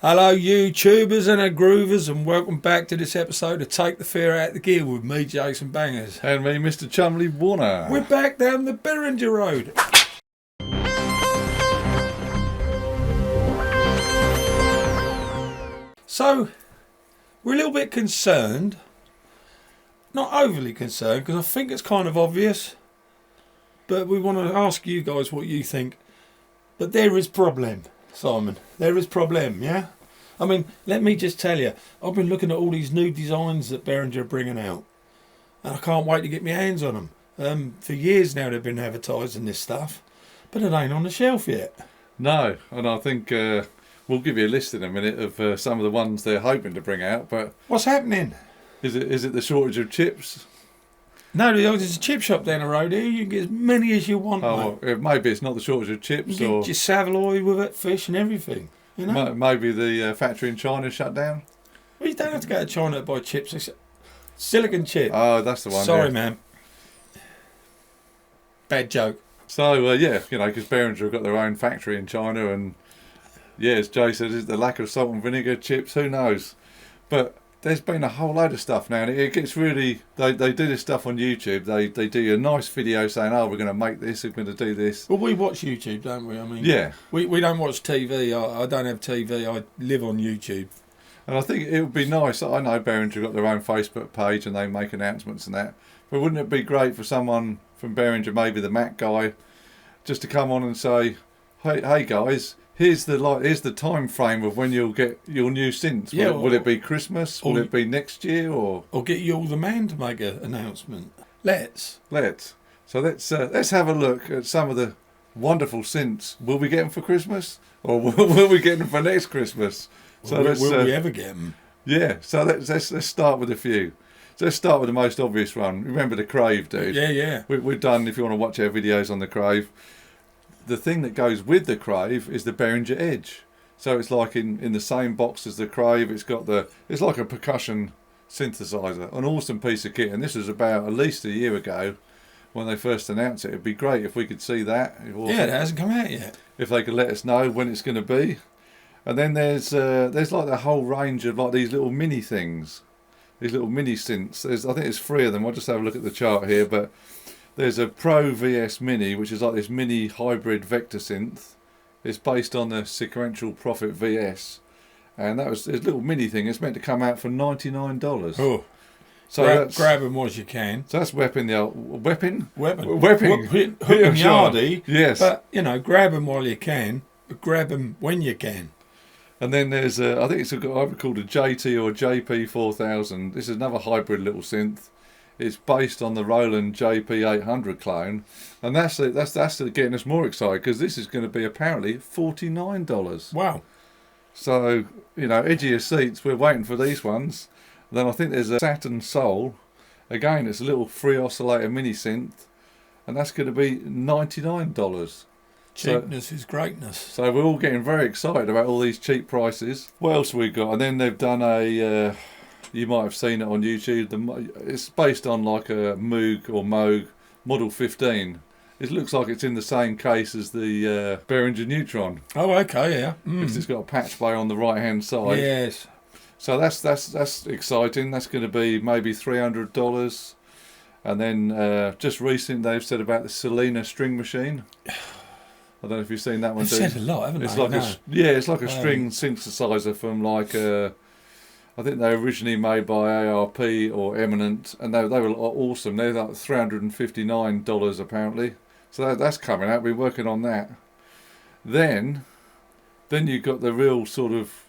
Hello YouTubers and groovers, and welcome back to this episode of Take the Fear Out the Gear with me, Jason Bangers. And me, Mr. Chumley Warner. We're back down the Behringer Road. So, we're a little bit concerned. Not overly concerned, because I think it's kind of obvious. But we want to ask you guys what you think. But there is problem, Simon. There is problem, yeah? I mean, let me just tell you, I've been looking at all these new designs that Behringer are bringing out. And I can't wait to get my hands on them. For years now they've been advertising this stuff. But it ain't on the shelf yet. No, and I think we'll give you a list in a minute of some of the ones they're hoping to bring out. But what's happening? Is it the shortage of chips? No, there's a chip shop down the road here. You can get as many as you want. Oh, well, maybe it's not the shortage of chips. You or get your saveloy with it, fish and everything. You know? Maybe the factory in China shut down. Well, you don't have to go to China to buy chips. It's silicon chip. Oh, that's the one. Sorry, yeah. man. Bad joke. So, yeah, you know, because Behringer have got their own factory in China, and, yeah, as Jay said, is the lack of salt and vinegar chips, who knows? But there's been a whole load of stuff now, and it gets really, they do this stuff on YouTube. They do a nice video saying, oh, we're going to make this, we're going to do this. Well, we watch YouTube, don't we? I mean, yeah. We don't watch TV. I don't have TV. I live on YouTube. And I think it would be nice. I know Behringer got their own Facebook page and they make announcements and that. But wouldn't it be great for someone from Behringer, maybe the Mac guy, just to come on and say, hey guys, here's the time frame of when you'll get your new synths. Yeah, will it be Christmas? Will it be next year? Or get you all the man to make an announcement. Let's. So let's have a look at some of the wonderful synths. Will we get them for Christmas? Or will we get them for next Christmas? So will we ever get them? Yeah, so let's start with a few. So let's start with the most obvious one. Remember the Crave, dude? Yeah. We've done, if you want to watch our videos on the Crave, the thing that goes with the Crave is the Behringer Edge. So it's like in the same box as the Crave. It's like a percussion synthesizer, an awesome piece of kit. And this was about at least a year ago when they first announced it. It'd be great if we could see that. Yeah, it hasn't come out yet. If they could let us know when it's going to be. And then there's like the whole range of like these little mini things. These little mini synths. I think there's 3 of them. I'll just have a look at the chart here. But there's a Pro VS Mini, which is like this mini hybrid vector synth. It's based on the sequential Prophet VS. And this little mini thing. It's meant to come out for $99. Oh. So grab them as you can. So that's weapon. Whipping yardy. Yes. But, you know, grab them while you can. But grab them when you can. And then there's, I think it's either called a JT or JT4000. This is another hybrid little synth. It's based on the Roland JP800 clone. And that's getting us more excited, because this is going to be apparently $49. Wow. So, you know, edge of your seats, we're waiting for these ones. And then I think there's a Saturn Soul. Again, it's a little free oscillator mini synth. And that's going to be $99. Cheapness is greatness. So we're all getting very excited about all these cheap prices. What else have we got? And then they've done you might have seen it on YouTube. It's based on like a Moog Model 15. It looks like it's in the same case as the Behringer Neutron. Oh, okay, yeah. It's got a patch bay on the right hand side. Yes. So that's exciting. That's going to be maybe $300. And then just recently they've said about the Selena string machine. I don't know if you've seen that one. They've said a lot, haven't they? It's like a string synthesizer from like I think they were originally made by ARP or Eminent, and they were awesome. They're like $359 apparently. So that's coming out. We're working on that. Then you've got the real sort of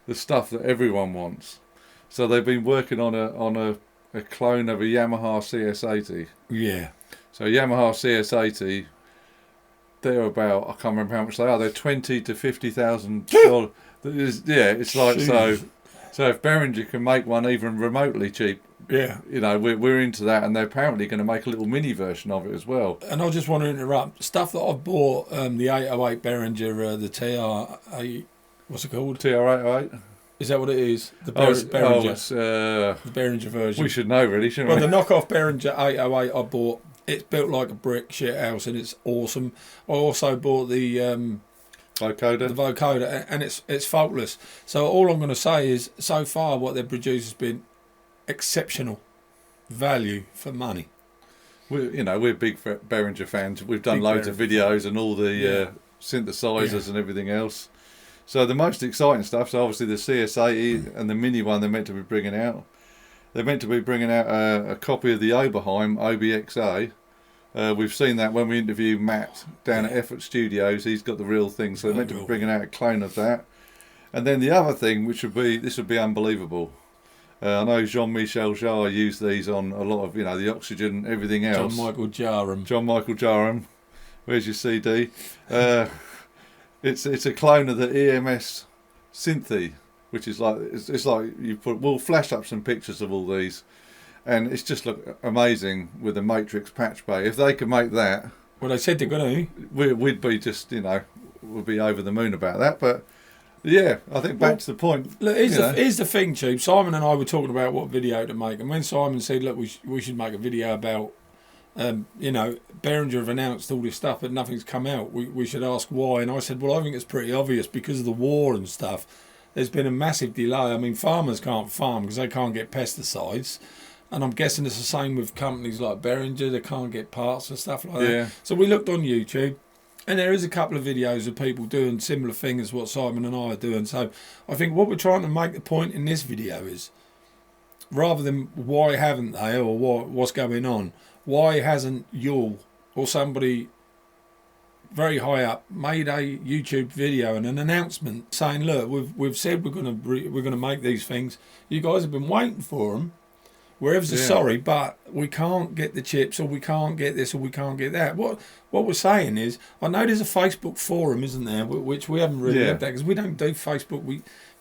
the stuff that everyone wants. So they've been working on a clone of a Yamaha CS80. Yeah. So Yamaha CS80. They're about, I can't remember how much they are. They're $20,000 to $50,000. Yeah, it's like Jeez. So if Behringer can make one even remotely cheap, yeah, you know, we're into that, and they're apparently going to make a little mini version of it as well. And I just want to interrupt. Stuff that I've bought, the 808 Behringer, the TR8, what's it called? TR808. Is that what it is? The Behringer. It's the Behringer version. We should know, really, shouldn't we? Well, the knockoff Behringer 808 I bought. It's built like a brick shit house, and it's awesome. I also bought the vocoder. The vocoder, and it's faultless. So all I'm going to say is, so far what they've produced has been exceptional value for money. We're big Behringer fans. We've done loads of videos and all the synthesizers and everything else. So the most exciting stuff, so obviously the CS80 and the mini one they're meant to be bringing out. They're meant to be bringing out a copy of the Oberheim UB-XA. We've seen that when we interviewed Matt down at Effort Studios. He's got the real thing, so they're meant to be bringing out a clone of that. And then the other thing, this would be unbelievable. I know Jean-Michel Jarre used these on a lot of, the oxygen, everything else. John Michael Jarre. Where's your CD? It's a clone of the EMS synthi, which is like we'll flash up some pictures of all these, and it's just look amazing with the Matrix patch bay. If they could make that, well, they said they're going to. We'd be just we'd be over the moon about that. But yeah, I think back to the point. Look, here's the thing, Tube. Simon and I were talking about what video to make, and when Simon said, "Look, we should make a video about." Behringer have announced all this stuff, but nothing's come out. We should ask why. And I said, well, I think it's pretty obvious because of the war and stuff. There's been a massive delay. I mean, farmers can't farm because they can't get pesticides. And I'm guessing it's the same with companies like Behringer. They can't get parts and stuff like that. So we looked on YouTube, and there is a couple of videos of people doing similar things as what Simon and I are doing. So I think what we're trying to make the point in this video is, rather than why haven't they or what's going on, why hasn't Yul or somebody very high up made a YouTube video and an announcement saying, look, we've said we're going to make these things. You guys have been waiting for them. We're ever so sorry, but we can't get the chips, or we can't get this, or we can't get that. What we're saying is, I know there's a Facebook forum, isn't there, which we haven't really looked at because we don't do Facebook.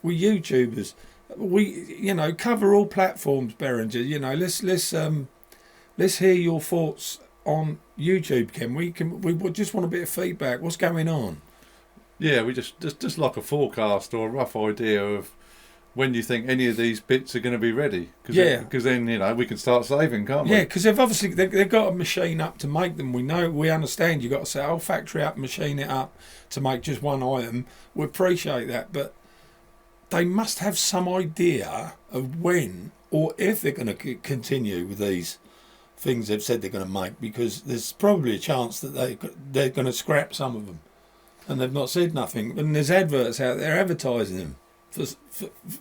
We YouTubers. We cover all platforms, Behringer. Let's hear your thoughts on YouTube, Ken. We just want a bit of feedback. What's going on? Yeah, we just like a forecast or a rough idea of when you think any of these bits are going to be ready. Because then we can start saving, can't we? Yeah, because they've got a machine up to make them. We understand you've got to set a whole factory up, machine it up to make just one item. We appreciate that, but they must have some idea of when or if they're going to continue with these things they've said they're going to make, because there's probably a chance that they're going to scrap some of them, and they've not said nothing. And there's adverts out there advertising them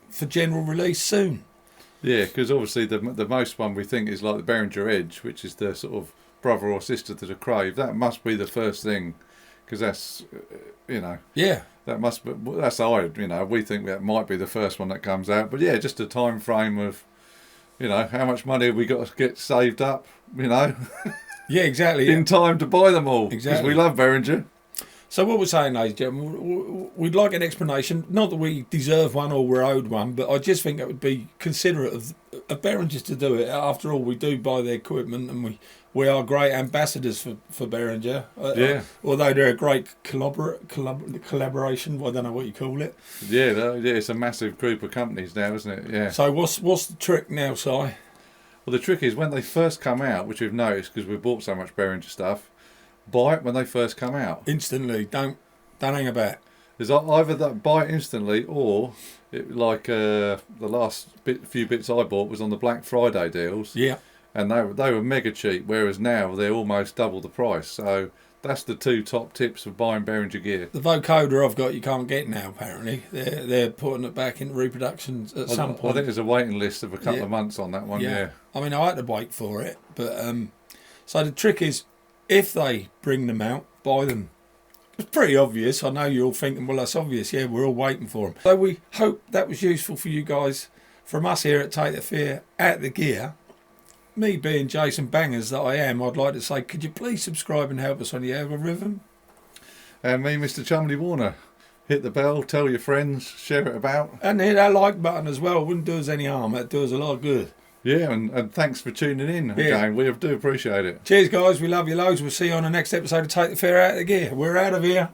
for general release soon. Yeah, because obviously the most one we think is like the Behringer Edge, which is the sort of brother or sister to the Crave. That must be the first thing, because that's that must be, we think that might be the first one that comes out. But yeah, just a time frame of how much money have we got to get saved up, Yeah, exactly. In time to buy them all. Exactly. Because we love Behringer. So what we're saying, ladies and gentlemen, we'd like an explanation. Not that we deserve one or we're owed one, but I just think it would be considerate of Behringer to do it. After all, we do buy their equipment, and we are great ambassadors for Behringer. Although they're a great collaboration. I don't know what you call it. Yeah, it's a massive group of companies now, isn't it? Yeah. So what's the trick now, Si? Well, the trick is when they first come out, which we've noticed because we've bought so much Behringer stuff, buy it when they first come out. Instantly. Don't hang about. There's either that buy it instantly, or the last few bits I bought was on the Black Friday deals. Yeah. And they were mega cheap, whereas now they're almost double the price. So that's the two top tips of buying Behringer gear. The vocoder I've got you can't get now, apparently. They're putting it back into reproduction at some point. I think there's a waiting list of a couple of months on that one, yeah. I mean, I had to wait for it. But so the trick is, if they bring them out, buy them. It's pretty obvious. I know you're all thinking, well, that's obvious. Yeah, we're all waiting for them. So we hope that was useful for you guys. From us here at Take the Fear at the Gear, me being Jason Bangers that I am, I'd like to say, could you please subscribe and help us on the algorithm? And me, Mr. Chumley Warner. Hit the bell, tell your friends, share it about. And hit that like button as well. It wouldn't do us any harm. It'd do us a lot of good. Yeah, and thanks for tuning in again. We do appreciate it. Cheers, guys. We love you loads. We'll see you on the next episode of Take the Fear Out of the Gear. We're out of here.